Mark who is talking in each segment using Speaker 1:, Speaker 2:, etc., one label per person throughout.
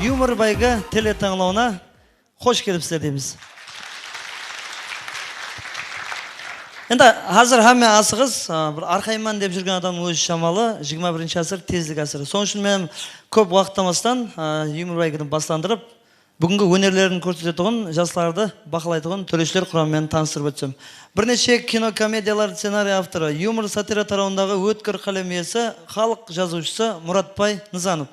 Speaker 1: Юморбайга телетаңлауына қош келіпсіздер дейміз. Енді қазір хамме асығыз, бір арқайман деп жүрген адам өзі шамалы 21 ғасыр тездік ғасыры. Соның үшін мен көп уақыттамастан Юморбайганы бастандырып, бүгінгі өнерлерін көрсететұғын, жастарды бақылайтұғын төрешілер құрамымен таныстырып өтсем. Бірнеше кинокомедиялар сценарий авторы, юмор сатира тарауындағы өткір қалам иесі, халық жазушысы Мұратбай Нызанов.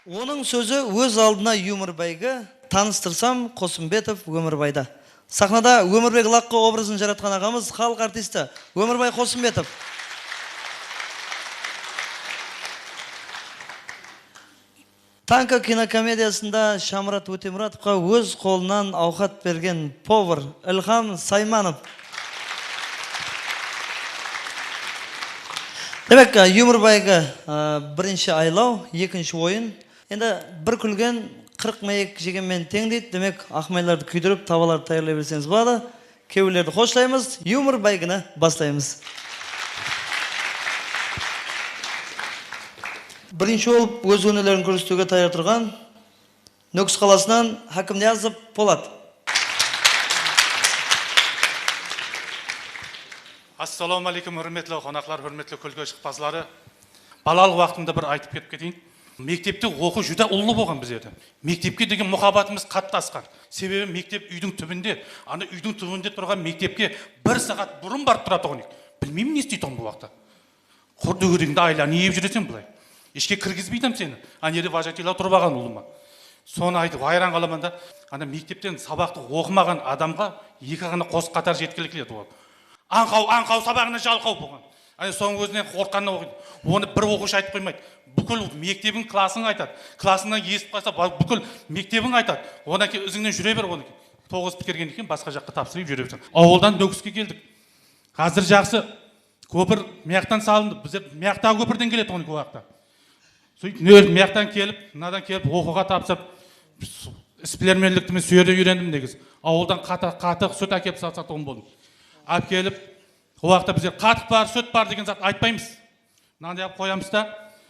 Speaker 1: Оның сөзі өз алдына Юморбайға таныстырсам Қосымбетов Өмірбайда. Сахнада Өмірбек Лаққы образын жаратқан ағамыз халық артисті Өмірбай Қосымбетов. Танка кинокомедиясында Шамрат Өтемұратовқа өз қолынан ауқат берген повар Ілхам Сайманов. Демек, Юморбайға бірінші айлау, екінші ойын. Енді бір күлген 40 мәйек жегенмен тең дейді. Демек, ақмайларды күйдіріп, таваларды тайырлай берсеңіз болады. Кеулерді қошлаймыз, Юморбайгыны бастаймыз. Бірінші болып өз өнерлерін көрсетуге таяр тұрған Нөкіс қаласынан Хакім Ниязов Полат.
Speaker 2: Ассаламу алейкум, hürmetli қонақлар, hürmetli көлге шықпазлары. Балалық уақытымда бір айтып кетіп кетейін. Мектепте оқу жүдә ұлы болған біздерді. Мектепке деген мұхаббатымыз қатты асқан. Себебі мектеп үйдің түбінде, ана үйдің түбінде тұрған мектепке 1 сағат бұрын барып тұратұғын. Білмеймін не істейтін бұл уақытта. Құрды көрегіңді айланы еп жүресен бұлай. Ешке кіргізбейтім сені. Анері важатила тұрып алған ұлыма. Соны айтып, айран қаламан да, ана мектептен сабақты оқымаған адамға екі ғана қос қатар жеткілікіледі ол. Аңқау сабағына жалқау болған. Соның өзінен қорқанына оқиды. Оны бір оқушы айтып қоймайды. Бүкіл мектебің класын айтады. Класынан естіп қалса, бүкіл мектебің айтады. Одан кейін өзіңнен жүре бер оны. 9 бітірген екен басқа жаққа тапсырып жүре берсең. Ауылдан Нөкіске келдік. Қазір жақсы көпір мияқтан салынды. Біздер мияқтағы көпірден келеді оны уақытта. Сөйтіп мияқтан келіп, мынадан келіп оқуға тапсырып, іспілерменлікті мен сүйеде үйрендім негіз. Ауылдан қатық сүт әкеп сататын болдым. Алып келіп, уақытта біздер қатық бар, сүт бар деген зат айтпаймыз. Мынандай алып қоямыз да,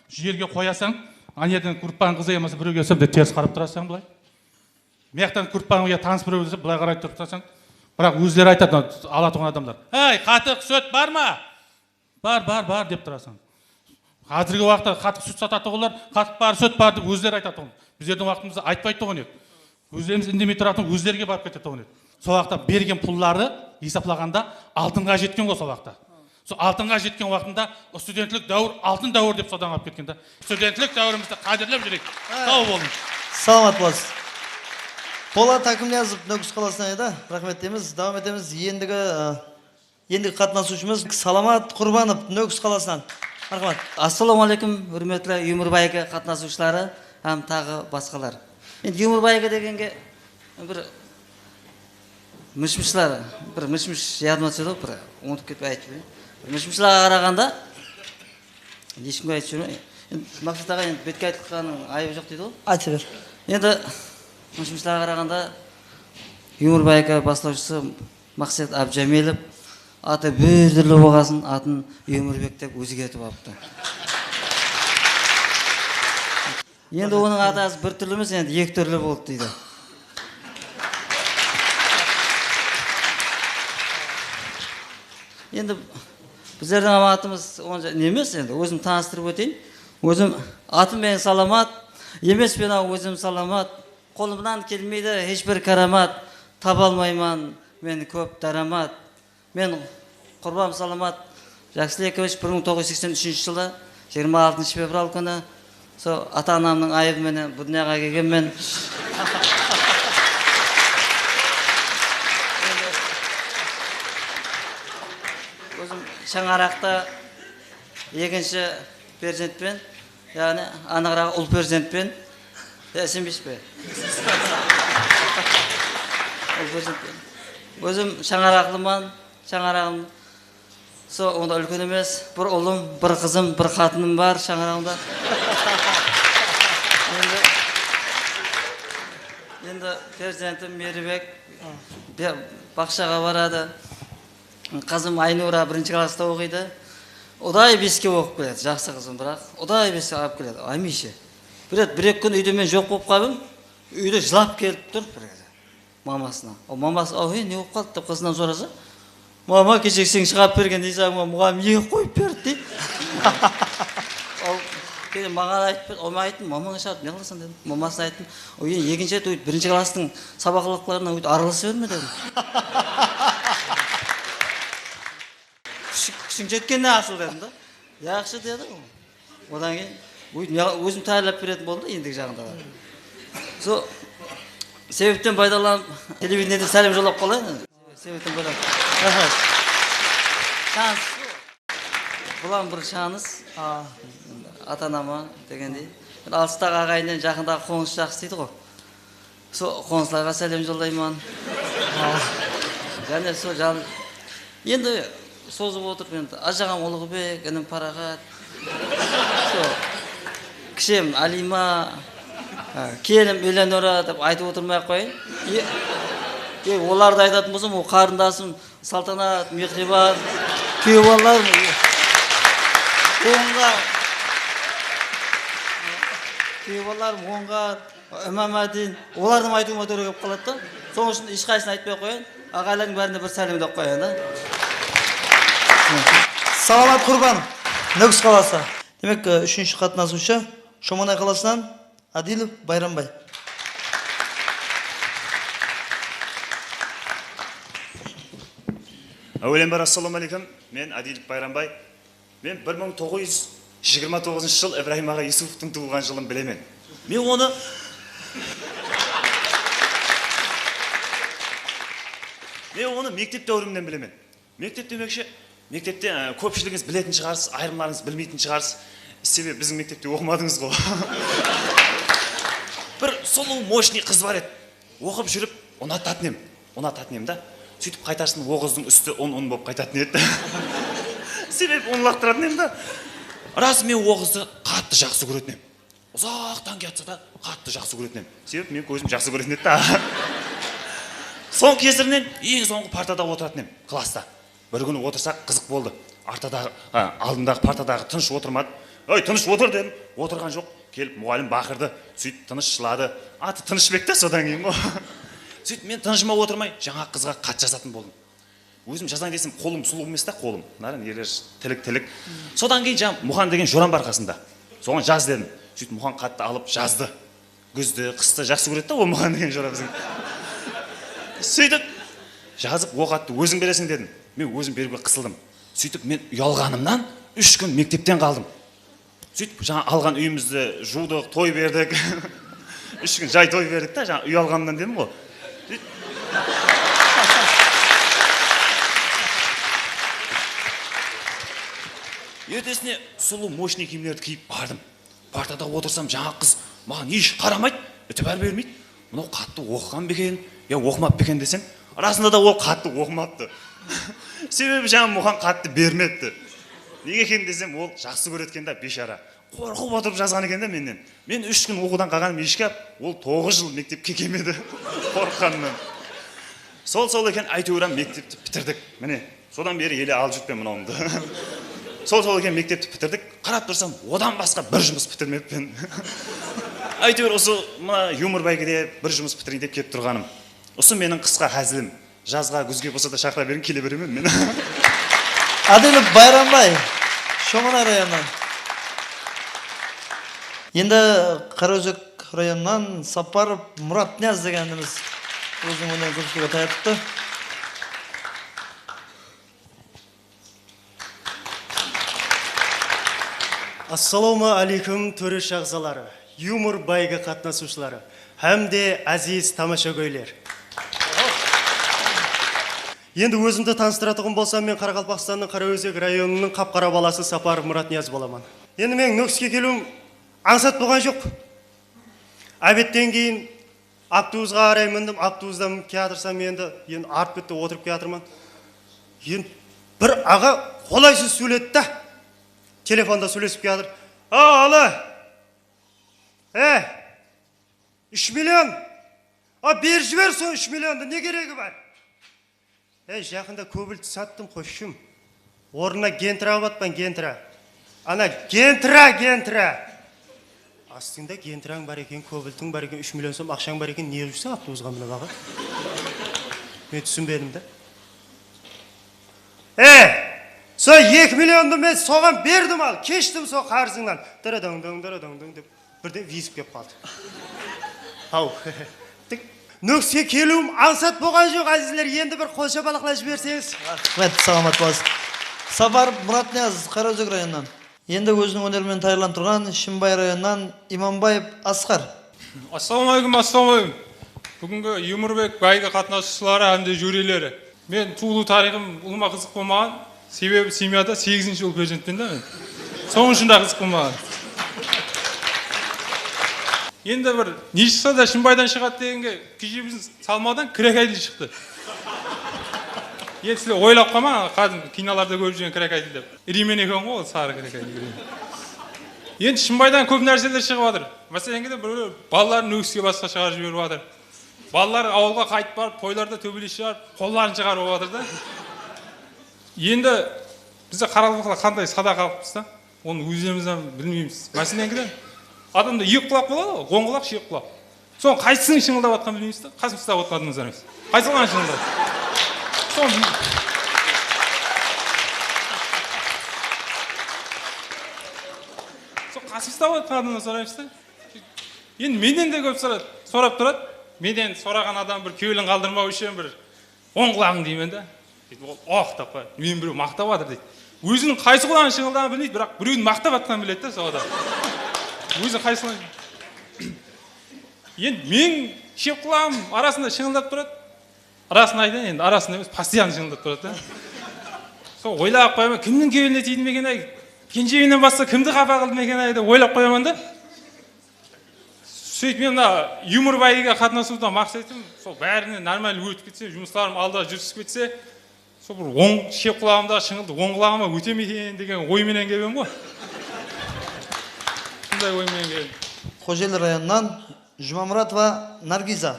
Speaker 2: жерге қоясаң, анерден күртпан қызы емесі біреуге өсіп, теріс қарап тұрасаң бұлай. Мияқтан күртпан таныс біреу өсіп, бұлай қарай тұрсаң, бірақ өздері айтады, алатұғын адамдар. Әй, қатық сүт бар ма? Бар деп тұрасаң. Қазіргі уақытта қатық сүт сататұғылар, қатық бар, сүт бар деп өздері айтатұғын. Біздердің уақытымызда айтпайды тұғын еді. Өздеріміз үндемей тұратын өздерге барып кететұғын еді. Сол уақытта берген пұлларды есаплағанда алтынға жеткен ғой сол уақытта. Сол алтынға жеткен уақытында студентлік дәуір алтын дәуір деп содан алып кеткен да. Студентлік дәуірімізді қадірлеп жүрейік. Сау болыңыз.
Speaker 1: Саламат боласыз. Полат Хакім Ниязов Нөкіс қаласынан еді. Рахмет дейміз. Давам етеміз. Ендігі қатынасушымыз Саламат Құрбанов Нөкіс қаласынан. Рахмет.
Speaker 3: Ассаламу алейкум, hürmetli Юморбайға қатынасушылары, һәм тағы басқалар. Енді Юморбайға дегенге бір мүшмішлер ядыма түседі, бір ұмытып кетіп айтып жүрмін. Мүшмішлерге қарағанда ешкімге айтып жүрмін. Мақсат аға енді бетке айтылғанның айыбы жоқ дейді ғой.
Speaker 1: Айтып бер.
Speaker 3: Енді мүшмішлерге қарағанда Юморбайға бастаушысы Мақсат Абжамелов аты біртүрлі болғасын, атын Өмірбек деп өзгертіп алыпты. Енді оның атасы бір түрлі емес, енді екі түрлі болды дейді. Енді біздердің атымыз не емес, енді өзім таныстырып өтейін. Өзім атым мен Саламат, емес пен өзім Саламат. Қолымнан келмейді ешбір карамат, таба алмайман мен көп дарамат. Мен Құрбан Саламат Жақсылекович 1983 жылы 26 февраль күні ата-анамның айыбыменен бұл дүнияға келгенмен өзім Шаңарақта екінші перзентпен, яғни анағырақ ұл перзентпен, сенбейсіз бе? Ұл перзентпен. Өзім Шаңарақлыман, Шаңарағым онда үлкен емес, бір ұлым, бір қызым, бір қатыным бар Шаңарағымда. Енді перзентім Мерібек бақшаға барады. Қызым Айнура 1-ші класста оқиды. ұдай беске оқып келеді, жақсы қызым, бірақ ұдай беске алып келеді, Аймише. Бір-екі күн үйде мен жоқ болып қалдым, үйде жылап келіп тұр бір кезде мамасына. Мамасы, не болып қалды деп қызынан сұраса, мама кешегі сен шығарып берген дейсің, мұғалім неге қойып берді дейді. Маған айтып, айттым, мамаңа шығарып, не қыласың дедім. Мамасына айттым, екінші рет бірінші класстың сабақлықларына араласа берме дедім. Күшің жеткенде асыл дедім да. Жақсы деді. Одан кейін өзім тәліп беретін болды ендігі жағында. Сол себептен пайдаланып телевидениеден сәлем жолдап қалайын. Себептен пайдаланып. Шанс. Бұлан бір шаныс. Ата-анама дегендей. Алыстағы ағайыннан жақындағы қоныс жақсы дейді ғой. Сол қоныстарға сәлем жолдаймын. Және сол жан енді созып отырып енді ажағам Ұлығыбек, інім Парағат. Кішем Алима, келім Эленора деп айтып отырмай-ақ қойын. Оларды айтатын болсам, ол қарындасым Салтанат, Мехрибат, күйеу балаларым, Оңғар, Үмәмәдин, олардың айтуыма төре кеп қалады да. Соның үшін ешқайсысын айтпай қойын, ағайлардың бәріне бір сәлемдеп қойын да.
Speaker 1: Саламат Құрбан, Нүкіс қаласы. Демек, үшінші қатынасушы Шоманай қаласынан Адилов Байрамбай.
Speaker 4: Әуелен бар, ассаламу алейкум. Мен Адилов Байрамбай. Мен 1929 жыл Ибрахим аға Юсуфтың туылған жылын білемен. Мен оны мектеп дәуірімнен білемен. Мектеп демекші, мектепте көпшілігіңіз білетін шығарсыз, айырымларыңыз білмейтін шығарсыз. Себебі біздің мектепте оқымадыңыз ғой. Бір сұлу мощный қыз бар еді. Оқып жүріп, ұнататын ем да. Сөйтіп қайтарсын оғыздың үсті он болып қайтатын еді. Себебі оны лақтыратын ем да. Рас мен оғызды қатты жақсы көретін ем. Ұзақтан кетсе да қатты жақсы көретін ем. Себебі мен көзім жақсы көретін еді да. Соң кесірінен ең соңғы партада отыратын ем, класста. Бір күні отырсақ қызық болды. Алдымдағы партадағы тыныш отырмады. Тыныш отыр дедім. Отырған жоқ. Келіп мұғалім бақырды. Сөйтіп тыныш жылады. Аты Тынышбек та содан кейін ғой. Сөйтіп мен тынышыма отырмай жаңа қызға хат жазатын болдым. Өзім жазайын десем, қолым сұлу емес та қолым. Нарын ерлер тілік. Содан кейін жаңа Мұхан деген жоран бар қасында. Соған жаз дедім. Сөйтіп Мұхан хатты алып жазды. Күзді, қысты жақсы көреді да, ол Мұхан деген жора біздің. Сөйтіп жазып оқатты өзің бересің дедім. Мен өзім беруге қысылдым. Сөйтіп мен ұялғанымнан 3 күн мектептен қалдым. Сөйтіп жаңа алған үйімізді жудық, той бердік. 3 күн жай той бердік та, жаңа ұялғанымнан дедім ғой. Ертесіне сұлу мощный киімдерді киіп бардым. Партада отырсам жаңа қыз маған еш қарамайды, үтібар бермейді. Мынау қатты оқыған бекен, оқымап бекен десең, расында да ол қатты оқымапты. Себебі жаңа Мұхан қатты бермепті. Неге екен десем, ол жақсы көреткен да бешара. Қорқып отырып жазған екен да менен. Мен 3 күн оқудан қалғаным ешкеп, ол 9 жыл мектепке келмеді. Қорыққаннан. Сол екен әйтеуір мектепті бітірдік. Міне, содан бері еле алып жүріппен мынауымды. Сол екен мектепті бітірдік. Қарап тұрсам, одан басқа бір жұмыс бітірмеппен. Әйтеуір осы мына юмор бәйгеде бір жұмыс бітірейін деп келіп тұрғаным. Осы менің қысқа хәзілім. Жазға, күзге болса да шақыра берін, келе беремін мен.
Speaker 1: Адилов Байрамбай, Шоманай районынан. Енді Қараөзек районынан Сапаров Мұрат Ниаз дегеніміз өзінің өнер көрсетуге таятыпты.
Speaker 5: Ассаламу алейкум төреш ағзалары, юмор байға қатынасушылары, әмде әзиз тамаша көйлер. Енді өзімді таныстыратығым болсам, мен Қарақалпақстанның Қараөзек районының қап-қара баласы Сапаров Мұрат Ниаз боламын. Енді мен Нүкіске келуім аңсат болған жоқ. Әбеттен кейін автобусқа қарай міндім, автобустан келатырсам енді артып кетті, отырып келатырмын. Енді бір аға қолайсыз сөйледі да. Телефонда сөйлесіп келатыр. Алы! 3 миллион! Бер жібер сол 3 миллионды, не керегі бар? Жақында көбілді саттым қошым. Орнына гентра алыппын, гентра. Ана гентра. Астыңда гентраң бар екен, көбілтің бар екен, 3 миллион сом ақшаң бар екен, не жүрсің автобусқа міне баға? Мен түсінбедім да. Со 2 миллионды мен соған бердім ал, кештім со қарызыңнан. Дырыдың деп бірден визіп кеп қалды. Ау. Нөкске келуім аңсат болған жоқ, әзіздер, енді бір қолша балықлай жіберсеңіз.
Speaker 1: Рахмет, саламат боласыз. Сапар Мұратнияз, Қараөзек районынан. Енді өзінің өнерімен тайырлан тұрған Шымбай районынан Иманбаев Асқар.
Speaker 6: Ассалаумағалейкум. Бүгінгі Юмурбек байға қатынасушылары әмде журилері. Мен туылу тарихым ұлыма қызық болмаған, себебі семьяда 8-ші жыл перзентпен да мен. Соның үшін қызық болмаған. Енді бір не шықса да Шымбайдан шығады дегенге кешебіздің салмадан Кірекайдың шықты. Енді сіле ойлап қалма, қазір киноларда көріп жүрген Кірекайдың деп. Римен екен ғой, сары Кірекайдың. Енді Шымбайдан көп нәрселер шығып жатыр. Мәселен бір балаларын өгіске басқа шығарып жіберіп жатыр. Балалар ауылға қайтып барып, тойларда төбелес шығарып, қолдарын шығарып жатыр да. Енді бізде қаралықта қандай садақ алыппыз да, оны өздерімізден білмейміз. Мәселен адамда 2 құлақ болады ғой, 10 құлақ, 7 құлақ. Соның қайсысының шыңылдап жатқанын білмейміз да, қайсысын ұстап жатқанымыздан емес. Қайсылған шыңылдап? Сол қасып ұстап жатқанымыздан сұраймыз да. Енді менен де көп сұрап тұрады. Менен сұраған адам бір кеуілін қалдырмау үшін бір 10 құлағың деймін да. Ол деп қой, мен біреу мақтап жатыр дейді. Өзінің қайсы құлағын шыңылдағанын білмейді, бірақ біреудің мақтап жатқанын біледі да сол адам. Өзі қайсылан. Енді мен шеп құлағым арасында шыңылдап тұрады. Арасын айтайын, енді арасында емес, постоянно шыңылдап тұрады да. Сол ойлап қоямын, кімнің кеуіліне тиді мекен ай? Кенжеуінен басқа кімді қапа қылды мекен ай деп ойлап қоямын да. Сөйтіп мен мына Юмурбайға қатынасудан мақсатым, сол бәріне нормально өтіп кетсе, жұмыстарым алда жүрісіп кетсе, сол бір оң шеп құлағымда шыңылды, оң құлағыма өтемекен деген ойменен келем ғой. Сондай ойменен келем.
Speaker 1: Қожелі районынан Жұмамұратова Наргиза.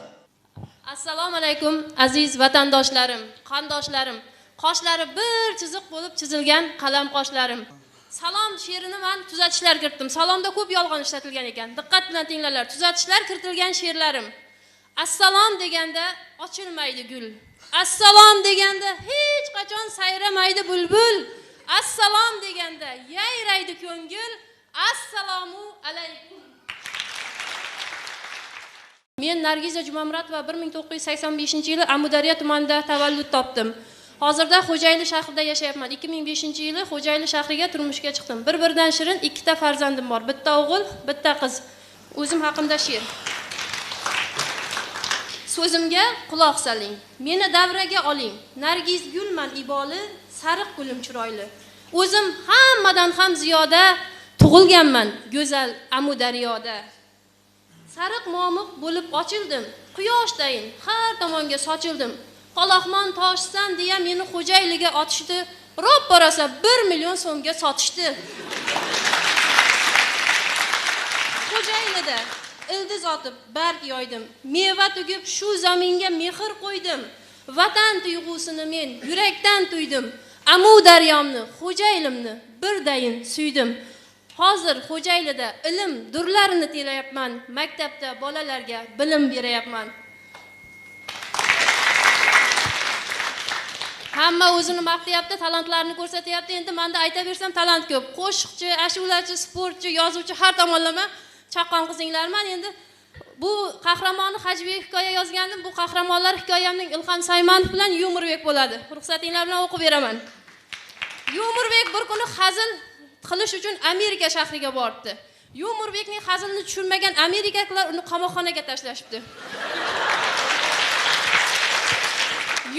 Speaker 7: Assalomu alaykum aziz vatandoshlarim, qandoshlarim, qoshlari bir chiziq bo'lib chizilgan qalam qoshlarim. Salom she'rini men tuzatishlar kiritdim. Salomda ko'p yolg'on ishlatilgan ekan. Diqqat bilan tinglar. Tuzatishlar kiritilgan she'rlarim. Assalom deganda ochilmaydi gul. Assalom deganda hech qachon sayramaydi bulbul. Assalom deganda yayraydi ko'ngil. Assalomu alaykum. Men Nargiza Jumamuratova 1985-yili Amudaryo tumanida tavallud topdim. Hozirda Xo'jayli shahrida yashayapman. 2005-yili Xo'jayli shahriga turmushga chiqdim. Bir-biridan shirin 2 ta farzandim bor. Bitta o'g'il, bitta qiz. O'zim haqimda she'r. So'zimga quloq soling. Meni davraga oling. Nargiz gulman iboli, sariq gulim chiroyli. O'zim hammadan ham ziyoda tug'ilganman go'zal Amudaryoda. Sariq momiq bo'lib ochildim. Quyoshdayin har tomonga sochildim. Qoloqmon toshsan deya meni Xo'jayliga otishdi. Ro'p rosa 1 million so'mga sotishdi. Xo'jaylida ildiz otib barg yoydim. Meva tugib shu zaminga mehr qo'ydim. Vatan tuyg'usini men yurakdan tuydim. Amudaryomni, Xo'jaylimni birdayin suydim. Hozir Xo'jaylida ilm durlarini telayapman. Maktabda bolalarga bilim berayapman. Hamma o'zini maqtayapti, talantlarini ko'rsatyapti. Endi menda aytaversam talant ko'p. Qo'shiqchi, ashulachi, sportchi, yozuvchi har tomonlama chaqqon qizinglarman. Endi bu qahramonni Hajibek hikoya yozgandim. Bu qahramonlar hikoyamning Ilhom Saymanov bilan Yumurbek bo'ladi. Ruxsatinglar bilan o'qib beraman. Yumurbek bir kuni hazil qilish uchun Amerika shahriga bordi. Yumurbekning hazilini tushunmagan amerikaliklar uni qamoqxonaga tashlashibdi.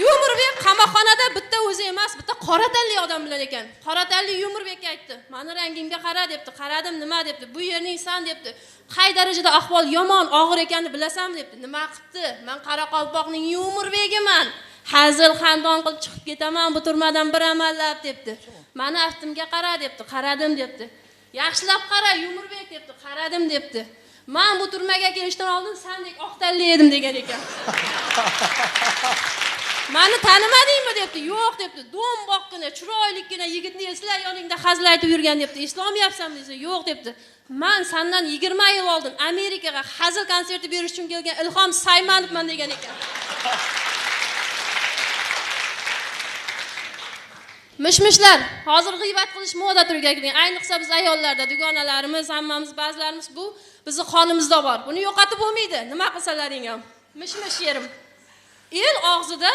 Speaker 7: Yumurbek qamoqxonada bitta o'zi emas, bitta qora tanli odam bilan ekan. Qora tanli Yumurbekka aytdi: "Meni rangimga qara" debdi. Qaradim, nima debdi? "Bu yerning san" debdi. "Qay darajada ahvol yomon, og'ir ekanini bilasan" debdi. "Nima qilibdi? Men Qoraqalpoqning Yumurbegiman. Hazil xandon qilib chiqib ketaman bu turmadan bir amallab" debdi. "Meni aftimga qara" debdi. "Qaradim" debdi. "Yaxshilab qara Yumurbek" debdi. "Qaradim" debdi. "Men bu turmaga kelishdan oldin sendek oq tanli edim" degan ekan. Mani tanimadingmi debdi. Yo'q debdi. Do'mboqqina, chiroylikkina yigitni eslar yoningda hazil aytib yurgan debdi. Islomayapsanmi desa, yo'q debdi. Men sendan 20 yil oldin Amerikaga hazil konserti berish uchun kelgan Ilhom Saymanovman degan ekan. Mishmishlar, hozir g'iybat qilish moda turgan ekan. Ayniqsa biz ayollarda, dugonalarimiz, hammamiz, ba'zilarimiz bu bizning qonimizda bor. Buni yo'qotib bo'lmaydi. Nima qilsalaring ham. Mishmish yerim. El og'zida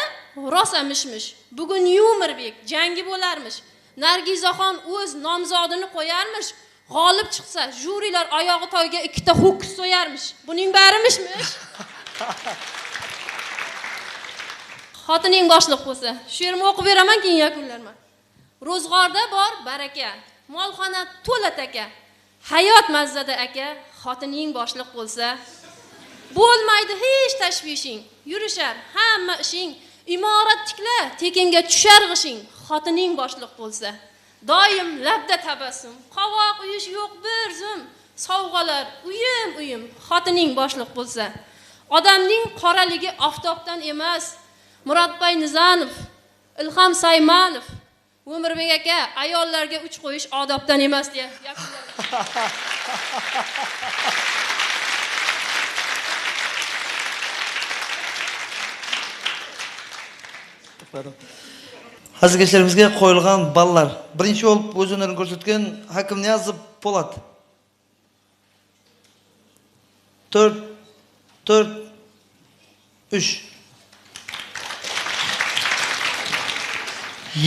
Speaker 7: rosa mishmish. Bugun Yumirbek jangi bo'larmish. Nargizaxon o'z nomzodini qo'yarmish. G'olib chiqsa, jurilar oyog'i toyga ikkita ho'kiz so'yarmish. Buning bari mishmish. Xotining boshliq bo'lsa, shu yerimni o'qib beraman, keyin yakunlarman. Ro'zg'orda bor baraka, molxona to'la taka. Hayot mazzada aka, xotining boshliq bo'lsa, bo'lmaydi hech tashvishing. Yurishar hamma ishing, imorat tikla, tekinga tushar g'ishing. Xotining boshliq bo'lsa, doim labda tabassum, qovoq uyish yo'q bir zum. Sovg'alar uyim, xotining boshliq bo'lsa. Odamning qoraligi oftobdan emas. Murodbay Nizanov, Ilhom Saymanov, Umirbek aka, ayollarga uch qo'yish odobdan emas deya
Speaker 1: yakunladim. Hazilkeshlarimizga qo'yilgan ballar. Birinchi bo'lib o'z o'rnini ko'rsatgan Hakim Niyazov Po'lat. 4-3.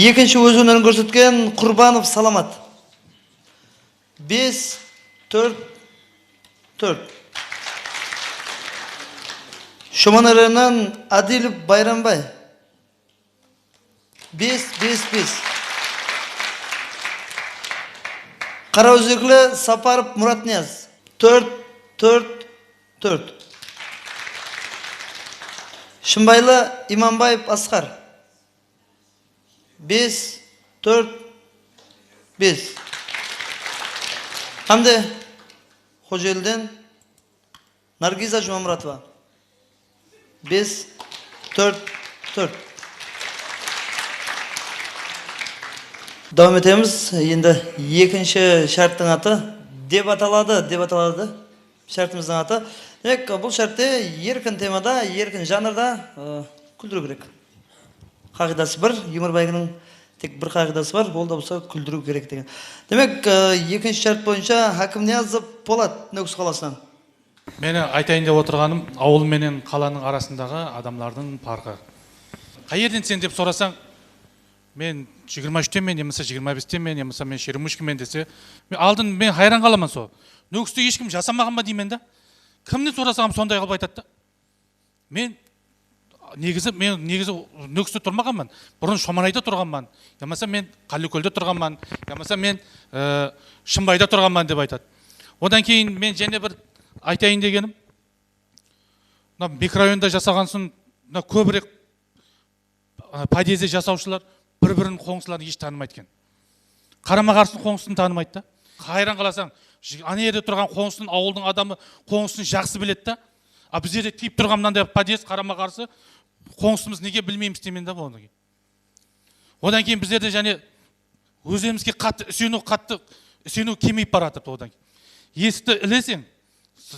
Speaker 1: Ikkinchi o'z o'rnini ko'rsatgan Qurbanov Salomat. 5-4. Shumanaradan Adilov Bayrambay. 5. Qarao'zekli Saparov Muratniyaz. 4. Shimbayli Imombayev Asqar. 5-4. Hamda Xo'jayldan Nargiza Jumamuratova. 5-4. Davom etamiz. Endi ikkinchi shartning ati deb ataladi. Shartimizning ati. Demak, bu shartda erkin temada, erkin janrda kuldiru kerak. Qoidasi bir, Yumurbayning tek bir qoidasi bor, bo'ldi bo'lsa kuldiru kerak degan. Demak, ikkinchi shart bo'yicha Hakim Niyazov Po'lat Nukus qalasidan.
Speaker 2: Meni aytayын деп отырғаным, ауыл менен қаланың арасындағы адамдардың парқы. Қай жерден сен деп сұрасаң, мен 23-тенмен, немесе 25-тенмен, немесе мен 23-мен десе, мен хайран қаламын сол. Нүкісті ешкім жасамаған ба деймін да. Кімнен сұрасам сондай қылып айтады да. Мен негізі Нүкісте тұрмағанмын. Бұрын Шоманайда тұрғанмын. Ямаса мен Қаликөлде тұрғанмын. Ямаса мен Шымбайда тұрғанмын деп айтады. Одан кейін мен және бір айтайын дегенім, микрорайонда жасағансын, көбірек подъезде жасаушылар бір-бірін қоңсыларын еш танымайды екен. Қарама-қарсы қоңсын танымайды да. Қайран қаласаң, ана жерде тұрған қоңсын, ауылдың адамы қоңсын жақсы біледі да. А біз жерде тиіп тұрған мынандай подъезд қарама-қарсы қоңсымыз неге білмейміз деймін да оны. Одан кейін біздерде және өзімізге қатты сену кемейіп барады одан кейін. Есікті ілесең,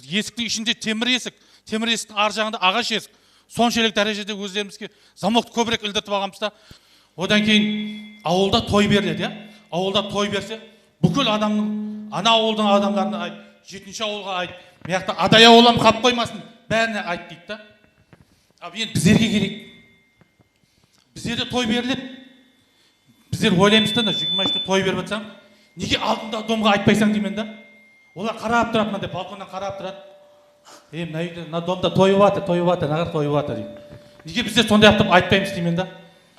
Speaker 2: есіктің ішінде темір есіктің ар жағында ағаш есік. Соншелік дәрежеде өздерімізге замокты көбірек ілдіртіп алғанбыз да. Одан кейін ауылда той беріледі, иә? Ауылда той берсе, бүкіл адамның, ана ауылдың адамдарына айт, 7-ші ауылға айт, мияқта адай ауылам қап қоймасын, бәріне айт дейді да. Енді біздерге керек. Біздерде той беріледі. Біздер ойлаймыз да, 23-те той беріп жатсаң, неге алдында домға айтпайсың деймін да? Олар қарап тұрады, мынандай балконнан қарап тұрады. Мына үйде, мына домда тойып жатыр, нағыр тойып жатыр дейді. Неге біздер сондай ақтап айтпаймыз деймін да?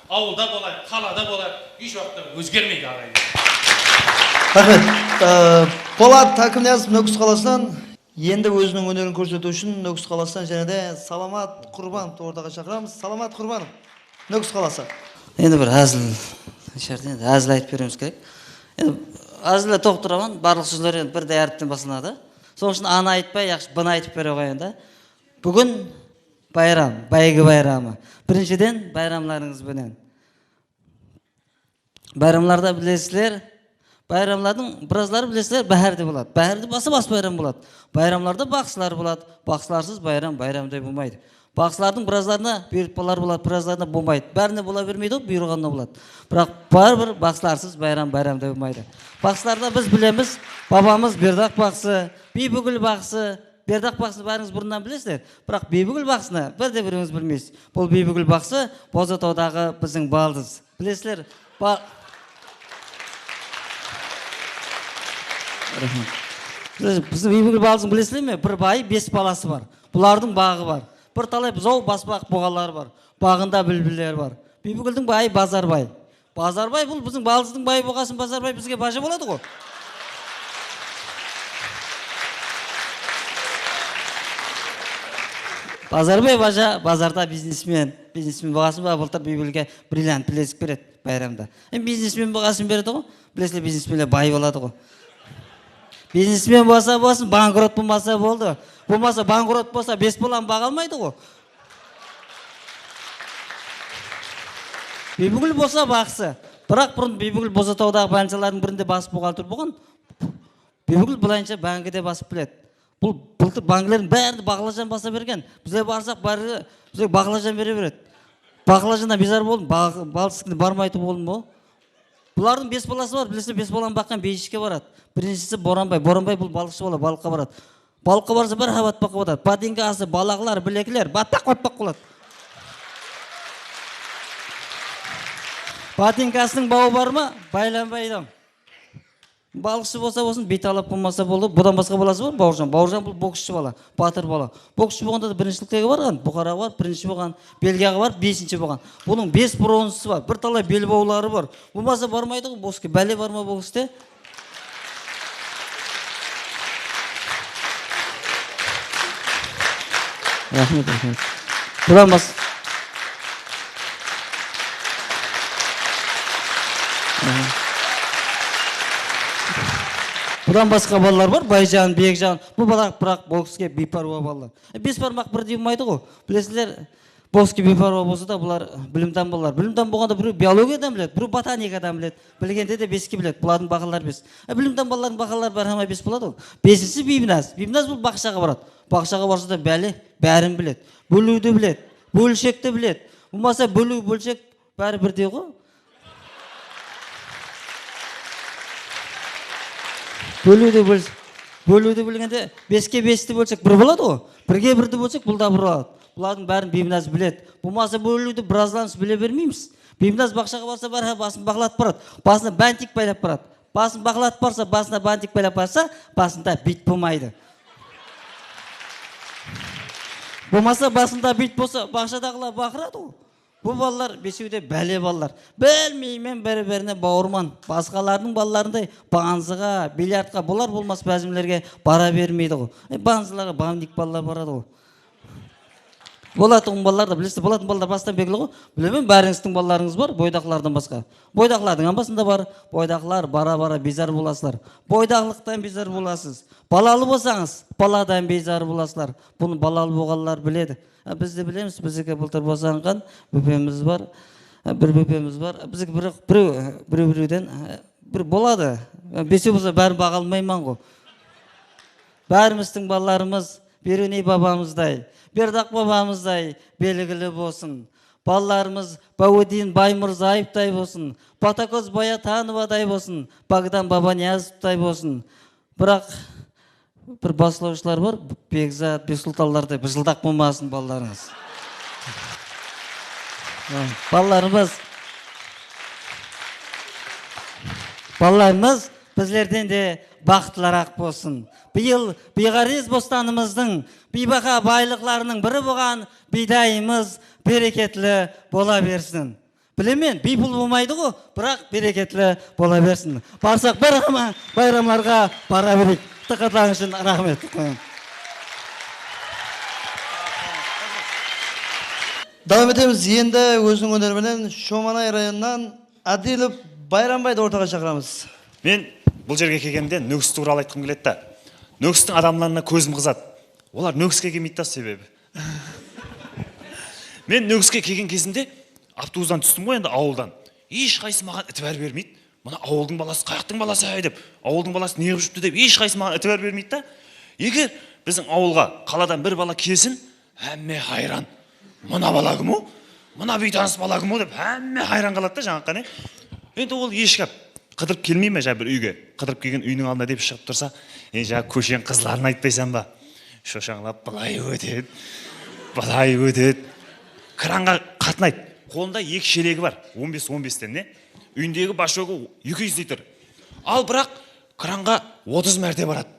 Speaker 2: Ауылда болады, қалада болады, еш уақытта өзгермейді ағайын.
Speaker 1: Рахмет. Po'lat Hakim Niyazov Nukus қаласынан енді өзінің өнерін көрсету үшін Nukus қаласынан және де Саламат Құрбанов ортаға шақырамыз. Саламат Құрбанов, Nukus қаласы.
Speaker 3: Енді бір әзіл айтып береміз керек. Әзілі тоқтырамын, барлық сөздер бірдей әріптен басылады. Сол үшін аны айтпай, яқшы бұны айтып бере қойын да. Бүгін байрам, байгі байрамы. Біріншіден байрамларыңыз бенен. Байрамларда білесіздер, байрамлардың біразлары білесіздер, бәрде болады. Бәрде басы-бас байрам болады. Байрамларда бақсылар болады. Бақсыларсыз байрам байрамдай болмайды. Бақсылардың біразларына бұйыртпалар болады, біразларына болмайды. Бәріне бола бермейді, бұйырғанда болады. Бірақ бәрібір бақсыларсыз байрам байрамдай болмайды. Бақсыларда біз білеміз, бабамыз Бердақ бақсы, Бибігүл бақсы, Бердақ бақсыны бәріңіз бұрыннан білесіздер. Бірақ Бибігүл бақсыны бірде біріңіз білмейсіз. Бұл Бибігүл бақсы Бозатаудағы біздің балдыз. Білесіздер? Біздің Бибігүл балдызын білесіздер ме? Бір байы 5 баласы бар. Бұлардың бағы бар. Бір талай бұзау баспақ бұғалар бар. Бағында бүлбүлдер бар. Бибігүлдің байы Базарбай. Базарбай бұл біздің балдыздың байы болғасын, Базарбай бізге бажа болады ғой. Базарбай бажа базарда бизнесмен болғасын ба, былтыр Бибігүлге бриллиант білезік береді байрамда. Бизнесмен болғасын береді ғой. Білесілер, бизнесменлер бай болады ғой. Бизнесмен болса болсын, банкрот болмаса болды. Болмаса банкрот болса 5 баланы баға алмайды ғой. Бибігүл болса бақсы. Бірақ бұрын Бибігүл Бозатаудағы банкалардың бірінде басып бухгалтер болған. Бибігүл былайынша банкіде басып біледі. Бұл былтыр банкілердің бәрін бақылажан баса берген. Бізде барсақ бәрі бізге бақылажан бере береді. Бақылажаннан безар болдым, балдызкіне бармайды болдым ғой. Бұлардың 5 баласы бар, білесіздер, 5 баланы баққан бейішке барады. Біріншісі Боранбай. Боранбай бұл балықшы болады, балыққа барады. Балыққа барса бір хабатпаққа болады. Батинка асы, балағылар, білекілер, баттақ батпақ болады. Батинкасының бауы бар ма? Байланбайды. Балықшы болса болсын, бет алып болмаса болды. Бұдан басқа баласы бар, Бауыржан. Бауыржан бұл боксшы бала, батыр бала. Боксшы болғанда да біріншіліктегі барған, Бұқараға бар, бірінші болған, Бельгияға бар, 5-ші болған. Бұның 5 бронзасы бар, бір талай бел баулары бар. Болмаса бармайды ғой бокске. Бәле бар ма боксте? Рахмет. Бұдан бас. Бұдан басқа балалар бар, Байжан, Бекжан. Бұл балақ бірақ бокске бейпаруа балалар. 5 бармақ бірдей болмайды ғой. Білесіздер, бокске бейпаруа болса да бұлар білімдан балалар. Білімдан болғанда біреу биологиядан біледі, біреу ботаникадан біледі. Білгенде де 5-ке біледі. Бұлардың бағалары 5. Білімдан балалардың бағалары бәрі 5 болады ғой. 5-ші Бибиназ. Бибиназ бұл бақшаға барады. Бақшаға барса да бәрін біледі. Бөлуді біледі, бөлшекті біледі. Болмаса бөлу, бөлшек бәрі бірдей ғой. Бөлуді білгенде 5-ке 5-ті бөлсек бір болады ғой. 1-ге 1-ді бөлсек бұл да бір болады. Бұлардың бәрін Бибиназ біледі. Болмаса бөлуді біраздан біле бермейміз. Бибиназ бақшаға барса бәрі басын бағылатып барады. Басына бантик байлап барады. Басын бағылатып барса, басына бантик байлап барса, басында бит болмайды. Болмаса басында бит болса, бақшадағылар бақырады ғой. Бұл балалар бесеуде бәле балалар. Білмеймен бәрі-бәріне бауырман. Басқалардың балаларындай банзыға, бильярдқа, бұлар болмас бәзімлерге бара бермейді ғой. Банзыларға бамдик балалар барады ғой. Болатын балалар да білесіз, болатын балалар бастан белгілі ғой. Білемін, бәріңіздің балаларыңыз бар, бойдақлардан басқа. Бойдақлардың амбасында бар, бойдақлар бара-бара безар боласылар. Бойдақлықтан безар боласыз. Балалы болсаңыз, баладан безар боласылар. Бұны балалы болғанлар біледі. Біз де білеміз, біздікі былтыр босанған бөпеміз бар, бір бөпеміз бар. Біздікі біреуден бір болады. Бесе болса бәрін баға алмайман ғой. Бәріміздің балаларымыз Беруней бабамыздай, Бердақ бабамыздай белгілі болсын. Балаларымыз Баудин Баймырзаевтай болсын, Батакөз Баятановадай болсын, Богдан Бабаниязовтай болсын. Бірақ бір басылаушылар бар, Бекзат, Бексұлтанлардай бір жылдақ болмасын балаларыңыз. Балаларымыз біздерден де бақытлырақ болсын. Биыл Биғарез бостанымыздың бейбақа байлықларының бірі болған бидайымыз берекетлі бола берсін. Білемен, бейбіл болмайды ғой, бірақ берекетлі бола берсін. Барсақ байрамларға бара берейік. Тықатаң үшін рахмет.
Speaker 1: Давам етеміз. Енді өзінің өнерменен Шоманай районынан Адилов Байрамбайды ортаға шақырамыз.
Speaker 4: Мен бұл жерге келгенде нөгіс туралы айтқым келеді. Нөгістің адамларына көзім қызады. Олар нөгіске келмейді себебі. Мен Нөгіске келген кезімде автобустан түстім ғой енді ауылдан. Ешқайсы маған ітібар бермейді. Мына ауылдың баласы, қаяқтың баласы деп, ауылдың баласы не қылып жүріпті деп ешқайсы маған ітібар бермейді да. Егер біздің ауылға қаладан бір бала келсін, әмме хайран. Мына бала кім о? Мына бейтаныс бала кім о деп әмме хайран қалады да жаңа қане. Енді ол ешкап қыдырып келмей ме бір үйге? Қыдырып келген үйінің алдына деп шығып тұрса, жаңа көшен қызларын айтпайсам ба? Шошаңлап былай өтеді. Былай өтеді. Кранға қатынайды. Қолында 2 шелегі бар. 15-15-тен не? Үйіндегі башоғы 200 литр. Ал бірақ кранға 30 мәрте барады.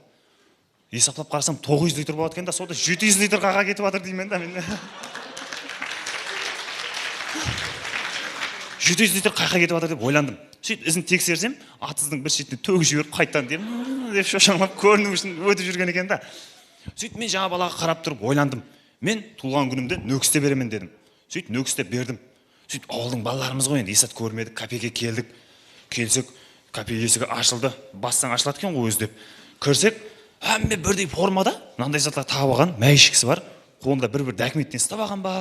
Speaker 4: Есаплап қарасам 900 литр болады екен да, сонда 700 литр қаға кетіп жатыр деймін да мен. 700 литр қайқа кетіп жатыр деп ойландым. Сөйтіп ізін тексерсем, атыздың бір шетіне төгіп жіберіп қайттан деп шошаңлап көріну үшін өтіп жүрген екен да. Сөйтіп мен жаңа балаға қарап тұрып ойландым. Мен туылған күнімде Нөгісте беремін дедім. Сөйтіп Нөгісте бердім. Сөйтіп ауылдың балаларымыз ғой енді есат көрмедік, кафеге келдік. Келсек, кафе есігі ашылды. Бастан ашылады екен ғой өзі деп. Кірсек, әмме бірдей формада, мынандай заттар тағып алған, мәйіш кісі бар. Қолында бір документін ұстап алған ба,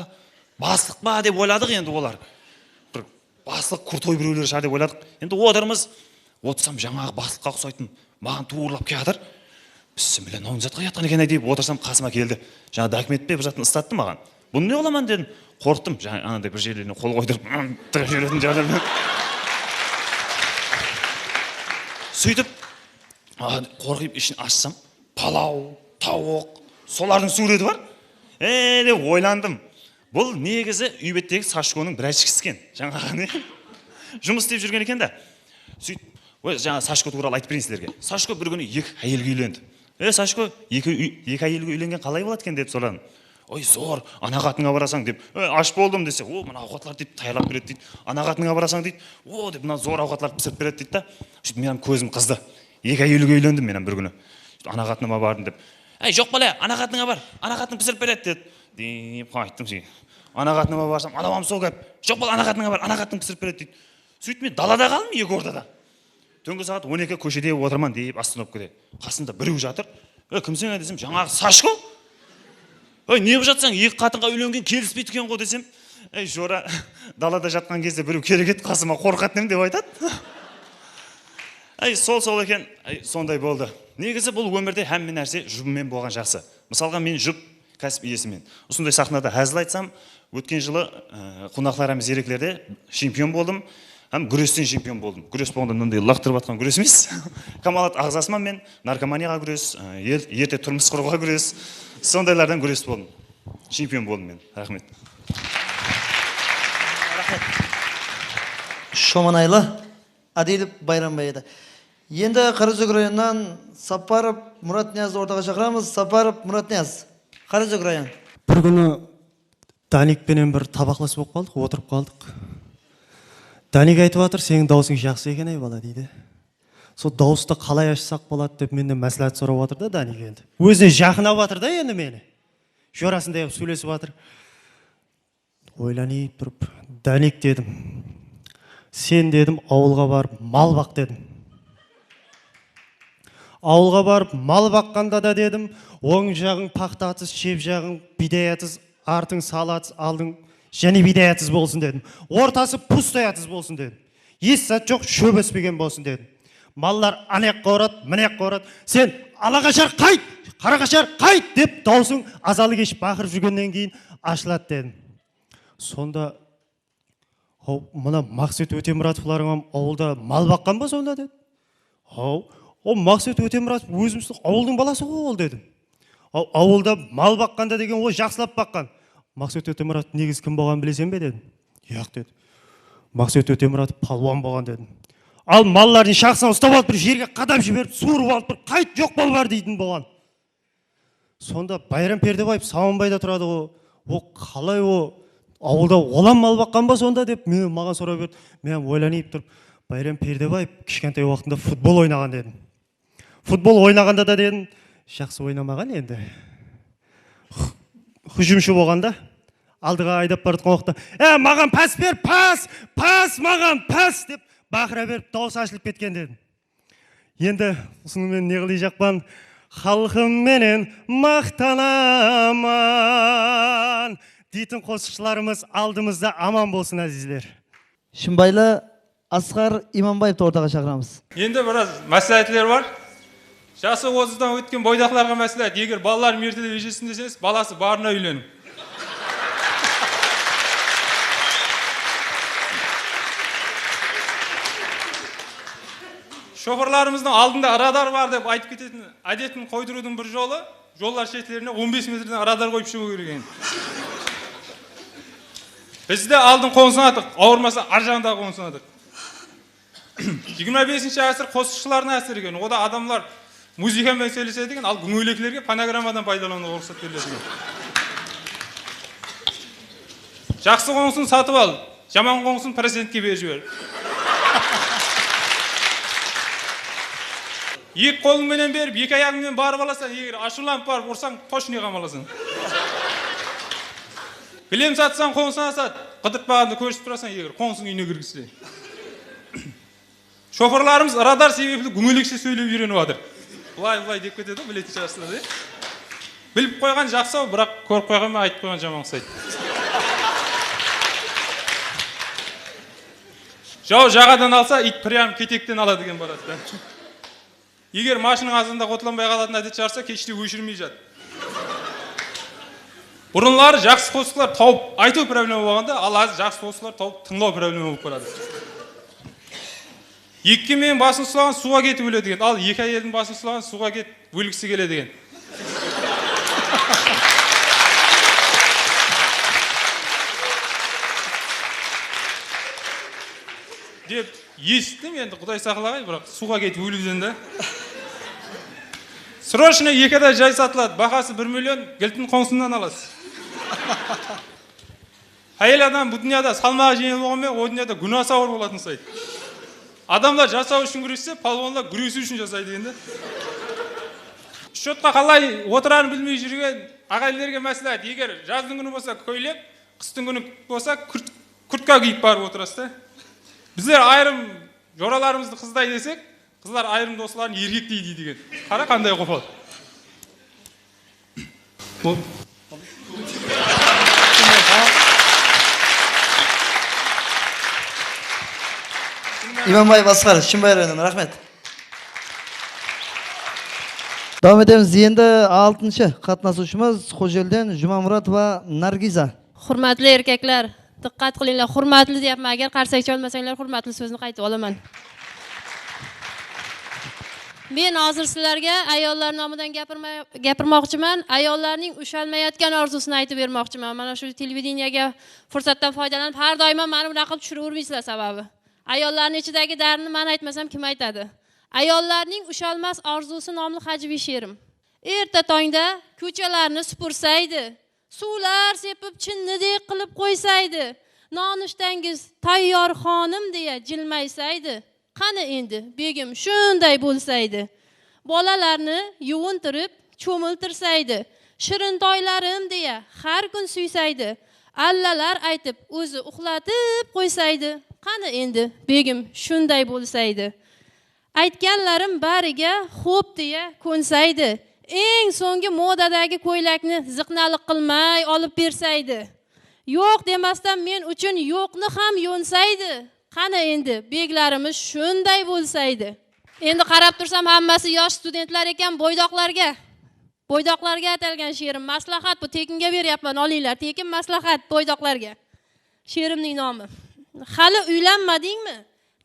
Speaker 4: бастық ба деп ойладық енді олар. Бір бастық құртой біреулер шығар деп ойладық. Енді отырмыз, отырсам жаңағы бастыққа ұқсайтын, маған туырлап келе жатыр. Бісміллә, мынау затқа жатқан екен деп отырсам қасыма келді. Жаңа документпен бір затын ұстатты маған. Бұны не қыламан дедім. Қорықтым, жаңа анандай бір жерлеріне қол қойдырып, жүретін жағдайда. Сөйтіп, қорқып ішін ашсам, палау, тауық, солардың суреті бар. Деп ойландым. Бұл негізі үй беттегі Сашконың бір әшкісі екен. Жаңағы не? Жұмыс істеп жүрген екен да. Сөйтіп, жаңа Сашко туралы айтып берейін сіздерге. Сашко бір күні 2 әйелге үйленді. Сашко 2 әйелге үйленген қалай болады екен деп сұрадым. Ой, зор, ана қатынға барасаң деп, аш болдым десе, мына ауқатлар деп тайлап береді дейді. Ана қатынға барасаң дейді, деп мына зор ауқатлар пісіріп береді дейді да. Сөйтіп менің көзім қызды. 2 әйелге үйлендім менің бір күні. Ана қатыныма бардым деп. Жоқ бала, ана қатынға бар, ана қатын пісіріп береді деді. Деп қайттым сен. Ана қатыныма барсам, анам сол кеп. Жоқ бала, ана қатынға бар, ана қатын пісіріп береді дейді. Сөйтіп мен далада қалдым, 2 ортада. Түнгі сағат 12 көшеде отырман деп остановкада. Қасында біреу жатыр. Кім сен десем, жаңағы Сашко. Не болып жатсаң, 2 қатынға үйленген келіспейді екен ғой десем, жора далада жатқан кезде біреу керек еді қасыма қорқатын деп айтады. Сол екен, сондай болды. Негізі бұл өмірде әмме нәрсе жұбымен болған жақсы. Мысалға мен жұп кәсіп иесімен. Осындай сахнада әзіл айтсам, өткен жылы қонақларымыз зерекілерде чемпион болдым. Күрестен чемпион болдым. Күрес болғанда мынандай лақтырып атқан күрес емес. Камалат ағзасымен мен наркоманияға күрес, ерте тұрмыс құруға күрес, сондайлардан күрес болдым. Чемпион болдым мен. Рахмет.
Speaker 1: Шоманайлы Адилов Байрамбай еді. Енді Қараөзек районынан Сапаров Мұратниязды ортаға шақырамыз. Сапаров Мұратнияз. Қараөзек район.
Speaker 5: Бір күні Даникпенен бір табақласып болып қалдық, отырып қалдық. Даник айтып жатыр, сенің даусың жақсы екен ай бала дейді. Сол дауысты қалай ашсақ болады деп менен мәслихат сұрап жатыр да Даник енді. Өзіне жақынап жатыр да енді мені. Жорасындай қылып сөйлесіп жатыр. Ойланып тұрып, Даник дедім. Сен дедім, ауылға барып мал бақ дедім. Ауылға барып мал баққанда да дедім, оң жағың пақтатыз, шеп жағың бидайатыз, артың салатыз, алдың және бидайатыз болсын дедім. Ортасы пустаятыз болсын дедім. Ес сәт жоқ, шөп өспеген болсын дедім. Маллар анаяққа орады, мынаяққа орады. Сен алақашар қайт, қарақашар қайт деп даусың азалы кеш бақырып жүргеннен кейін ашылады дедім. Сонда мына Мақсет Өтемұратовларың ауылда мал баққан ба сонда деді. Мақсет Өтемұратов өзіміздің ауылдың баласы ғой ол дедім. Ауылда мал баққанда деген ол жақсылап баққан. Мақсет Өтемұратов негіз кім болған білесен бе дедім. Жоқ деді. Мақсет Өтемұратов палуан болған дедім. Ал малларын шақсынан ұстап алып бір жерге қадап жіберіп, суырып алып бір қайт жоқ бол бар дейтін болған. Сонда Байрам Пердебаев Сауынбайда тұрады ғой. Қалай ауылда олан мал баққан ба сонда деп маған сұрап берді. Мен ойланып тұрып, Байрам Пердебаев кішкентай уақытында футбол ойнаған дедім. Футбол ойнағанда да дедім, жақсы ойнамаған енді. Hücumшы болғанда алдыға айдап баратқан уақытта, маған пас бер, пас маған пас деп бақыра беріп дауыс ашылып кеткен дедім. Енді ұсынымен не қылай жақпан, халқым менен мақтанаман, дейтін қосықшыларымыз алдымызда аман болсын әзіздер.
Speaker 1: Шымбайлы Асқар Иманбаевты ортаға шақырамыз.
Speaker 6: Енді біраз мәслихатлер бар. Жасы 30-дан өткен бойдақларға мәслихат. Егер балалар ертеде ежесін десеңіз, баласы барына үйлену. Шоферларымыздың алдында радар бар деп айтып кететін әдетін қойдырудың бір жолы, жолдар шеттеріне 15 метрден радар қойып шығу керек. Бізде алдын қонсынадық, ауырмаса аржағында қонсынадық. 25-ші ғасыр қосықшыларына әсер екен. Ода адамлар музыкамен сөйлеседі деген, ал гүңгелеклерге фонограммадан пайдалануға рұқсат беріледі. Жақсы қоңсын сатып ал, жаман қоңсын президентке беріп жібер. Екі қолыңменен беріп, екі аяғыңмен барып аласың, егер ашуланып барып ұрсаң, точно қамаласың. Кілем сатсаң, қоңсына сат, қыдыртпағанды көрсіп тұрасың, егер қоңсың үйіне кіргізсе. Шоферларымыз радар себепті гүңгелекше сөйлеп үйреніп жатыр. Бұлай деп кетеді, білетін шығарсыздар. Біліп қойған жақсы, бірақ көріп қойған мен айтып қойған жаман ұқсайды. Жау жағадан алса, ит прям кетектен алады деген барады. Егер машының азында қотыланбай қалатын әдет шығарса, кеште өшірмей жат. Бұрынлары жақсы қосықлар тауып айту проблема болғанда, ал аз жақсы қосықлар тауып тыңдау проблема болып барады. Екі мен басын сұлаған суға кетіп өледі деген, ал екі әйелдің басын сұлаған суға кетіп өлгісі келеді деген. Деп естім енді Құдай сақлағай, бірақ суға кетіп өлуден да. Срочно екеде жай сатылады, бағасы 1 миллион, кілтін қоңсынан аласыз. Әйел адам бұл дүнияда салмағы жеңіл болғанмен, о дүнияда күнәсі ауыр болатын сайды. Адамдар жасау үшін күрессе, палуандар күресу үшін жасайды енді. Шотқа қалай отырарын білмей жүрген ағайлерге мәслихат, егер жаздың күні болса көйлек, қыстың күні болса күртка киіп барып отырасыз. Біздер айрым жораларымызды қыздай десек, қыздар айрым достыларын еркектейді деген. Қара қандай қопал.
Speaker 1: Иманбаев Асқар, Шымбай районынан, рахмет. Давам етеміз. Енді 6-шы қатынасушымыз Қожелден Жұмамұратова Наргиза.
Speaker 7: Hurmatli erkaklar, diqqat qilinglar. Hurmatli deyapman. Agar qarsakchi olmasanglar, hurmatli so'zni qaytib olaman. Men hozir sizlarga ayollar nomidan gapirmoqchiman. Ayollarning ushalmayotgan orzusini aytib bermoqchiman. Mana shu televideniyaga fursatdan foydalanib, har doim meni bunaqa tushiravermaysizlar sababi. Ayollarning ichidagi dardni men aytmasam kim aytadi? Ayollarning ushalmas orzusi nomli hajviy she'rim. Erta tongda ko'chalarni supursaydi, suvlar sepib chinnidek qilib qo'ysaydi, nonushtangiz tayyor xonim deya jilmaysaydi, qani endi begim shunday bo'lsaydi. Bolalarni yuvintirib cho'miltirsaydi, shirin toylarim deya har kun suysaydi, allalar aytib o'zi uxlatib qo'ysaydi, qani endi begim shunday bo'lsaydi. Aytganlarim bariga xo'p deya ko'nsaydi, eng so'nggi modadagi ko'ylakni ziqnalik qilmay olib bersaydi. Yo'q demasdan men uchun yo'qni ham yo'nsaydi. Qani endi beglarimiz shunday bo'lsaydi. Endi qarab tursam hammasi yosh studentlar ekan, bo'ydoqlarga atalgan she'rim. Maslahat, bu tekinga beryapman, olinglar. Tekin maslahat bo'ydoqlarga. She'rimning nomi. Hali uylanmadingmi?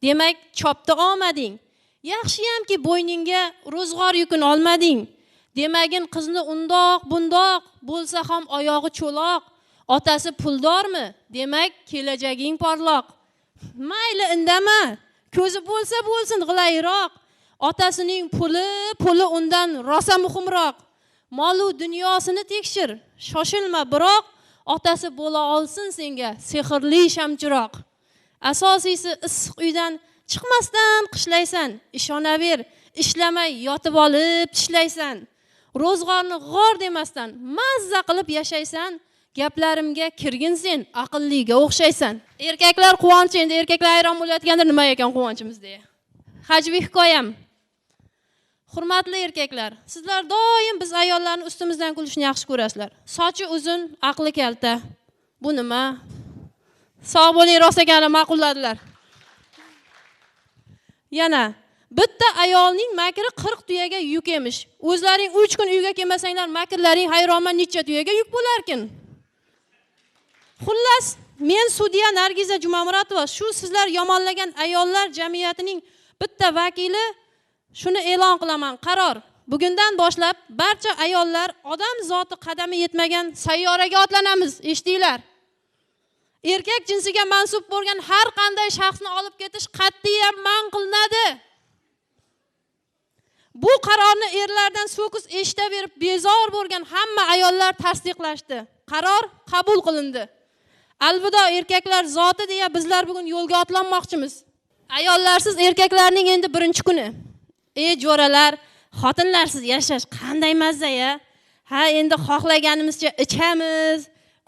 Speaker 7: Demak, chopda olmading. Yaxshiyamki bo'yningga ro'zg'or yukin olmading. Demagin qizni undoq, bundoq bo'lsa ham oyog'i cho'loq. Otasi puldormi? Demak, kelajaging porloq. Mayli indama, ko'zi bo'lsa bo'lsin g'ilayroq. Otasining puli undan rosa muhimroq. Molu dunyosini tekshir, shoshilma biroq, otasi bo'la olsin senga sehrli shamchiroq. Asosiysi issiq uydan chiqmasdan qishlaysan, ishonaver, ishlamay yotib olib tishlaysan. Ro'zg'orni g'or demasdan mazza qilib yashaysan. Gaplarimga kirgin sen, aqlliga o'xshaysan. Erkaklar quvonchi, endi erkaklar hayron bo'layotgandir, nima ekan quvonchimizda. Hajviy hikoyam. Hurmatli erkaklar, sizlar doim biz ayollarni ustimizdan kulishni yaxshi ko'rasizlar. Sochi uzun, aqli kalta. Bu nima? Sog' bo'ling, rost ekanini ma'qulladilar. Yana bitta ayolning makri 40 tuyaga yuk emish. O'zlaring 3 kun uyga kelmasanglar, makrlaring hayronman necha tuyaga yuk bo'larkin. Xullas, men sudya Nargiza Jumamuratova, shu sizlar yomonlagan ayollar jamiyatining bitta vakili, shuni e'lon qilaman. Qaror. Bugundan boshlab barcha ayollar odam zoti qadami yetmagan sayyoraga otlanamiz. Eshitdinglar? Erkak jinsiga mansub bo'lgan har qanday shaxsni olib ketish qat'iyan man qilinadi. Bu qarorni erlardan so'kis eshitaverib bezor bo'lgan hamma ayollar tasdiqlashdi. Qaror qabul qilindi. Alvido erkaklar zoti deya bizlar bugun yo'lga otlanmoqchimiz. Ayollarsiz erkaklarning endi birinchi kuni. Ey jo'ralar, xotinlarsiz yashash qanday mazza ya? Ha, endi xohlaganimizcha ichamiz,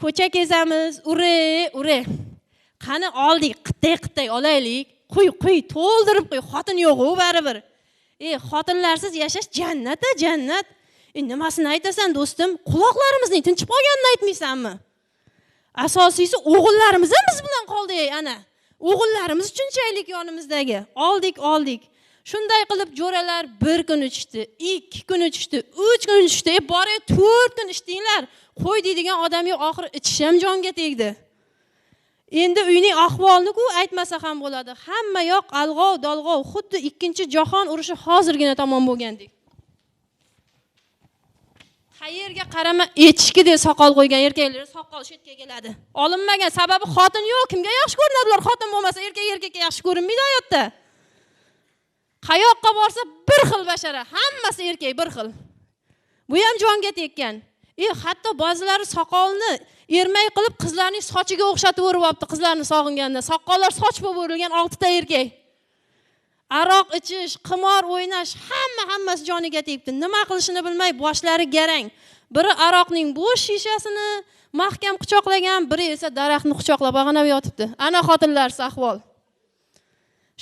Speaker 7: ko'cha kezamiz, ure. Qani oldik, qitay olaylik. Quy, to'ldirib qo'y, xotin yo'q-ku baribir. Xotinlarsiz yashash jannat. Nimasini aytasan do'stim? Quloqlarimizning tinchib qolganini aytmaysanmi? Asosiysi o'g'illarimiz ham biz bilan qoldi, ana. O'g'illarimiz uchunchalik yonimizdagi. Oldik. Shunday qilib jo'ralar 1 kun ichdi, 2 kun ichdi, 3 kun ichdi, bore 4 kun ichdinglar. Qo'y deydigan odam yo'q, oxir ichish ham jonga tegdi. Endi uyning ahvolini-ku aytmasa ham bo'ladi. Hamma yoq alg'ov-dalg'ov, xuddi 2-jahon urushi hozirgina tamom bo'lgandek. Qayerga qarama echki deb soqol qo'ygan erkaklar soqol shetga keladi. Olinmagan sababi xotin yo'q. Kimga yaxshi ko'rinadilar? Xotin bo'lmasa erkakka yaxshi ko'rinmaydi hayotda. Qayoqqa borsa bir xil bashara, hammasi erkak bir xil. Bu ham jonga tekkan. Hatto ba'zilari soqolni ermay qilib qizlarning sochiga o'xshatib o'ribapti. Qizlarni sog'inganda soqollar soch bo'lib o'rilgan 6 ta erkak. Aroq ichish, qimor o'ynash, hammasi joniga tegibdi. Nima qilishini bilmay boshlari garang. Biri aroqning bo'sh shishasini mahkam quchoqlagan, biri esa daraxtni quchoqlab ag'anab yotibdi. Ana xotinlarsiz ahvol.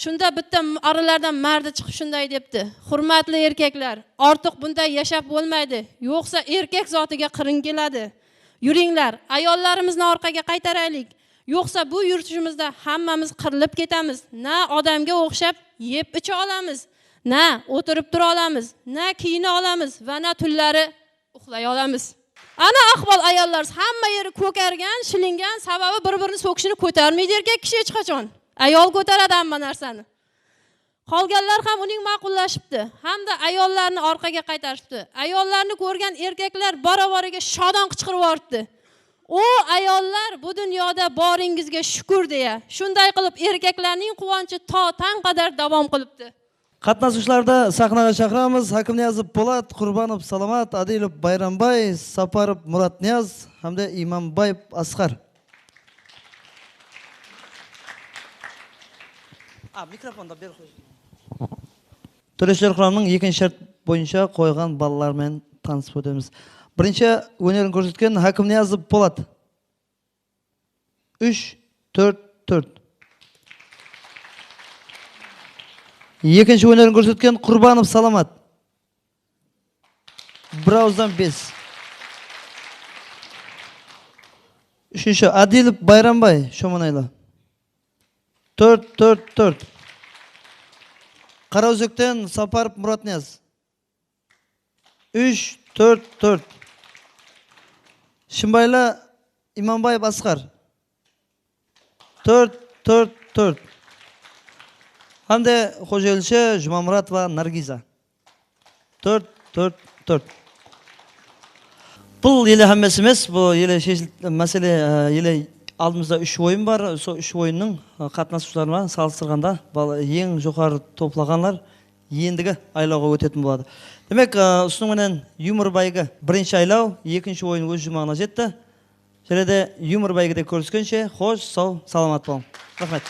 Speaker 7: Shunda bitta aralardan mardi chiqib shunday debdi: "Hurmatli erkaklar, ortiq bunday yashab bo'lmaydi. Yo'qsa erkak zotiga qirin keladi. Yuringlar, ayollarimizni orqaga qaytaraylik. Yo'qsa bu yurtishimizda hammamiz qirilib ketamiz. Na odamga o'xshab yeb icha olamiz, na o'tirib tura olamiz, na kiyina olamiz va na tunlari uxlay olamiz." Ana ahvol ayollar, hamma yeri ko'kargan, shilingan, sababi bir-birini so'kishini ko'tarmaydi erkak kishi hech qachon. Ayol ko'taradi hamma narsani. Qolganlar ham uning ma'qullashibdi, hamda ayollarni orqaga qaytarishibdi. Ayollarni ko'rgan erkaklar bora-boriga shodon qichqirib yuboribdi. O ayollar, bu dunyoda boringizga shukr deya. Shunday qilib erkaklarning quvonchi to tang qadar davom qilibdi.
Speaker 1: Qatnashuvchilarda sahnaga chaqiramiz. Hakimniyazov Po'lat, Qurbonov Salomat, Adilov Bayrombay, Saparov Muratniyaz hamda Imombayev Asqar. Mikrofonda ber qo'y. To'rashlar Qur'onning 2-shart bo'yicha qo'ygan bolalar bilan tanishib o'tamiz. Birinchi o'yinni ko'rsatgan Hakimniyazov Po'lat. 3-4-4. Ikkinchi o'yinni ko'rsatgan Qurbonov Salomat. Birovdan 5. Uchinchi Adilov Bayrombay Shomonaylar. 4-4-4. Qarovzakdan Saparov Muratniyaz. 3-4-4. Shimbayla Imombayev Asqar. 4-4-4. Hamda Xo'jaylchi Jumamurat va Nargiza. 4-4-4. Bu yili hammasi emas, bu yili masala yili aldığımızda 3 oyun var. So 3 oyunun qatnashuvchilari bilan solishtirganda eng yuqori to'plaganlar endigi aylovga o'tетін bo'ladi. Demak, uning bilan Yumurbayga birinchi aylov, ikkinchi o'yin o'z jumag'iga jetdi. Sherada Yumurbayga ko'rishguncha xo'sh, sog', salomat bo'ling. Rahmat.